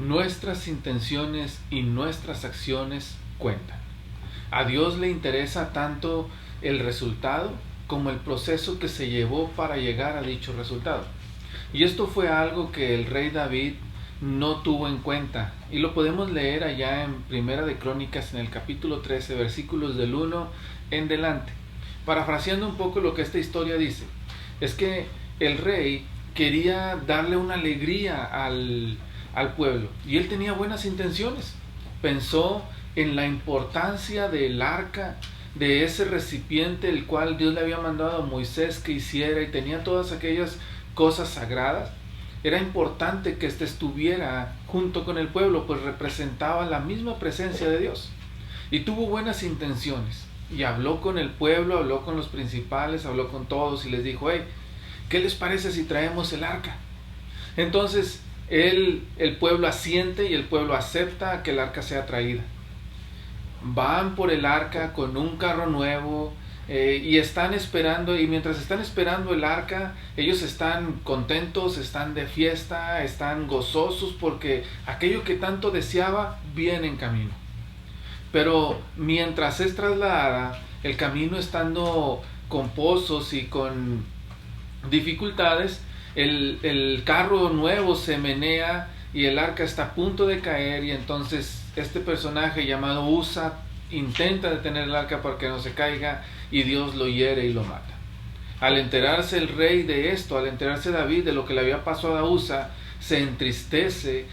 nuestras intenciones y nuestras acciones cuentan. A Dios le interesa tanto el resultado como el proceso que se llevó para llegar a dicho resultado. Y esto fue algo que el rey David no tuvo en cuenta, y lo podemos leer allá en Primera de Crónicas, en el capítulo 13, versículos del 1 en delante. Parafraseando un poco lo que esta historia dice, es que el rey quería darle una alegría al pueblo, y él tenía buenas intenciones. Pensó en la importancia del arca, de ese recipiente el cual Dios le había mandado a Moisés que hiciera, y tenía todas aquellas cosas sagradas. Era importante que éste estuviera junto con el pueblo, pues representaba la misma presencia de Dios. Y tuvo buenas intenciones, y habló con el pueblo, habló con los principales, habló con todos, y les dijo: hey, ¿qué les parece si traemos el arca? Entonces el pueblo asiente, y el pueblo acepta que el arca sea traída. Van por el arca con un carro nuevo, y están esperando, y mientras están esperando el arca, ellos están contentos, están de fiesta, están gozosos, porque aquello que tanto deseaba viene en camino. Pero mientras es trasladada, el camino estando con pozos y con dificultades, el carro nuevo se menea y el arca está a punto de caer, y entonces este personaje llamado Usa intenta detener el arca para que no se caiga, y Dios lo hiere y lo mata. Al enterarse el rey de esto, al enterarse David de lo que le había pasado a Usa, se entristece,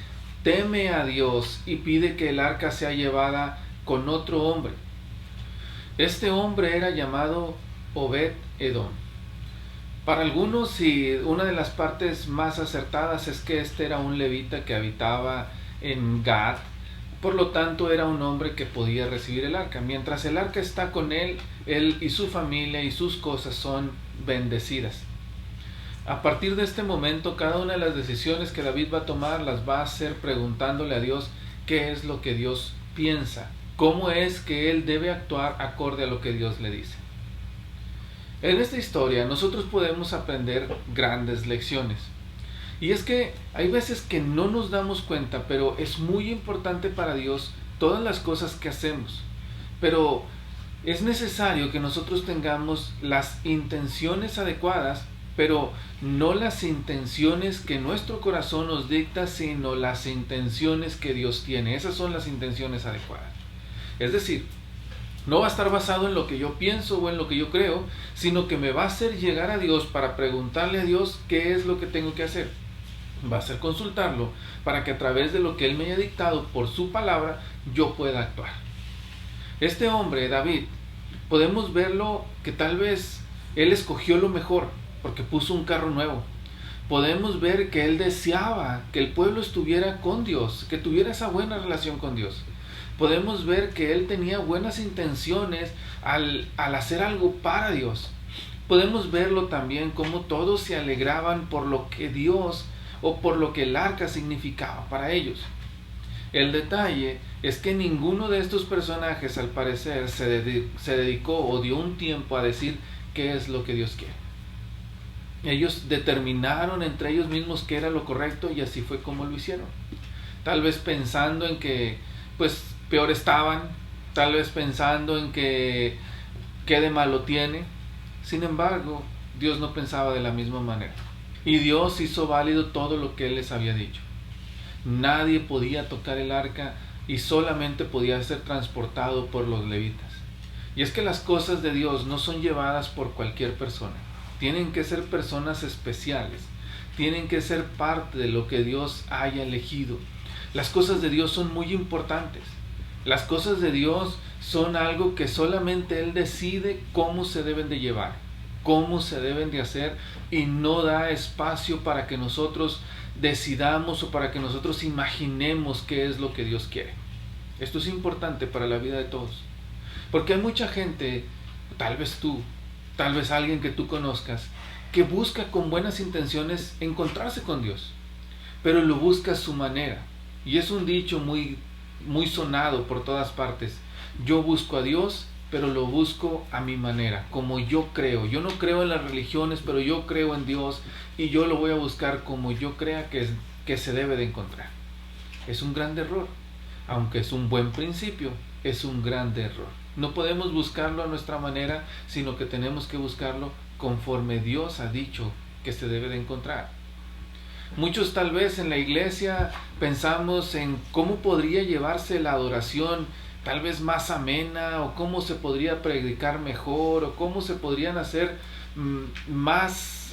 teme a Dios y pide que el arca sea llevada con otro hombre. Este hombre era llamado Obed-Edom. Para algunos, y una de las partes más acertadas, es que este era un levita que habitaba en Gad. Por lo tanto, era un hombre que podía recibir el arca. Mientras el arca está con él y su familia y sus cosas son bendecidas. A partir de este momento, cada una de las decisiones que David va a tomar las va a hacer preguntándole a Dios qué es lo que Dios piensa, cómo es que él debe actuar acorde a lo que Dios le dice. En esta historia nosotros podemos aprender grandes lecciones. Y es que hay veces que no nos damos cuenta, pero es muy importante para Dios todas las cosas que hacemos. Pero es necesario que nosotros tengamos las intenciones adecuadas, pero no las intenciones que nuestro corazón nos dicta, sino las intenciones que Dios tiene. Esas son las intenciones adecuadas. Es decir, no va a estar basado en lo que yo pienso o en lo que yo creo, sino que me va a hacer llegar a Dios para preguntarle a Dios qué es lo que tengo que hacer. Va a ser consultarlo para que a través de lo que Él me haya dictado por su palabra, yo pueda actuar. Este hombre, David, podemos verlo que tal vez él escogió lo mejor porque puso un carro nuevo. Podemos ver que él deseaba que el pueblo estuviera con Dios, que tuviera esa buena relación con Dios. Podemos ver que él tenía buenas intenciones al hacer algo para Dios. Podemos verlo también como todos se alegraban por lo que Dios o por lo que el arca significaba para ellos. El detalle es que ninguno de estos personajes, al parecer, se dedicó o dio un tiempo a decir qué es lo que Dios quiere. Ellos determinaron entre ellos mismos qué era lo correcto, y así fue como lo hicieron. Tal vez pensando en que peor estaban, tal vez pensando en que qué de malo tiene. Sin embargo, Dios no pensaba de la misma manera. Y Dios hizo válido todo lo que Él les había dicho. Nadie podía tocar el arca y solamente podía ser transportado por los levitas. Y es que las cosas de Dios no son llevadas por cualquier persona. Tienen que ser personas especiales. Tienen que ser parte de lo que Dios haya elegido. Las cosas de Dios son muy importantes. Las cosas de Dios son algo que solamente Él decide cómo se deben de llevar, cómo se deben de hacer, y no da espacio para que nosotros decidamos o para que nosotros imaginemos qué es lo que Dios quiere. Esto es importante para la vida de todos, porque hay mucha gente, tal vez tú, tal vez alguien que tú conozcas, que busca con buenas intenciones encontrarse con Dios, pero lo busca a su manera. Y es un dicho muy sonado por todas partes: yo busco a Dios, pero lo busco a mi manera, como yo creo. Yo no creo en las religiones, pero yo creo en Dios, y yo lo voy a buscar como yo crea que se debe de encontrar. Es un gran error. Aunque es un buen principio, es un gran error. No podemos buscarlo a nuestra manera, sino que tenemos que buscarlo conforme Dios ha dicho que se debe de encontrar. Muchos tal vez en la iglesia pensamos en cómo podría llevarse la adoración tal vez más amena, o cómo se podría predicar mejor, o cómo se podrían hacer más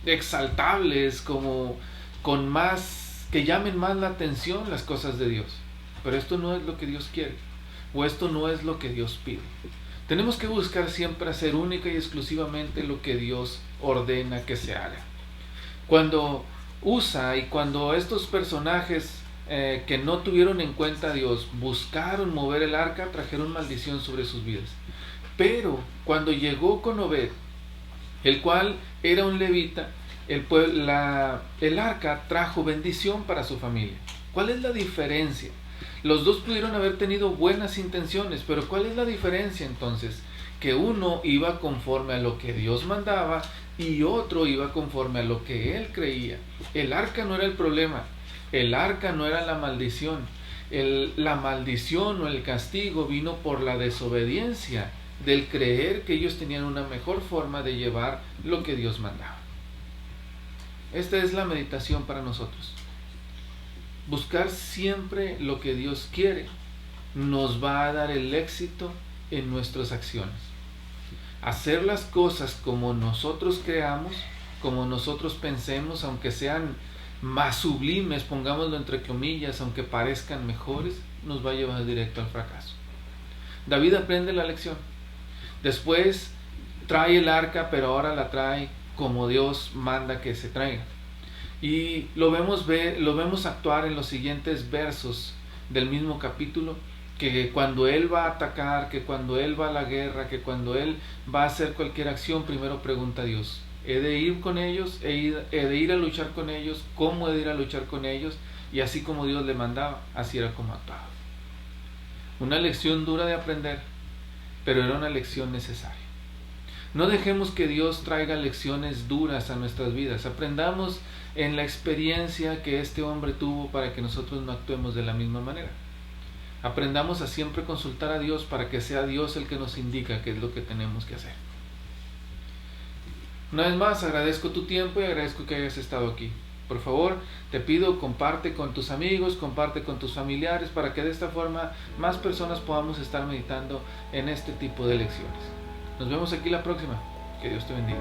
exaltables, como con más, que llamen más la atención las cosas de Dios. Pero esto no es lo que Dios quiere, o esto no es lo que Dios pide. Tenemos que buscar siempre hacer única y exclusivamente lo que Dios ordena que se haga. Cuando Usa y cuando estos personajes que no tuvieron en cuenta a Dios buscaron mover el arca, trajeron maldición sobre sus vidas. Pero cuando llegó con Obed, el cual era un levita, el arca trajo bendición para su familia. ¿Cuál es la diferencia? Los dos pudieron haber tenido buenas intenciones, pero ¿cuál es la diferencia entonces? Que uno iba conforme a lo que Dios mandaba y otro iba conforme a lo que él creía. El arca no era el problema, el arca no era la maldición. La maldición o el castigo vino por la desobediencia del creer que ellos tenían una mejor forma de llevar lo que Dios mandaba. Esta es la meditación para nosotros. Buscar siempre lo que Dios quiere nos va a dar el éxito en nuestras acciones. Hacer las cosas como nosotros creamos, como nosotros pensemos, aunque sean más sublimes, pongámoslo entre comillas, aunque parezcan mejores, nos va a llevar directo al fracaso. David aprende la lección. Después trae el arca, pero ahora la trae como Dios manda que se traiga. Y lo vemos actuar en los siguientes versos del mismo capítulo, que cuando él va a atacar, que cuando él va a la guerra, que cuando él va a hacer cualquier acción, primero pregunta a Dios: ¿he de ir con ellos? ¿He de ir a luchar con ellos? ¿Cómo he de ir a luchar con ellos? Y así como Dios le mandaba, así era como actuaba. Una lección dura de aprender, pero era una lección necesaria. No dejemos que Dios traiga lecciones duras a nuestras vidas. Aprendamos en la experiencia que este hombre tuvo para que nosotros no actuemos de la misma manera. Aprendamos a siempre consultar a Dios para que sea Dios el que nos indica qué es lo que tenemos que hacer. Una vez más, agradezco tu tiempo y agradezco que hayas estado aquí. Por favor, te pido, comparte con tus amigos, comparte con tus familiares, para que de esta forma más personas podamos estar meditando en este tipo de lecciones. Nos vemos aquí la próxima. Que Dios te bendiga.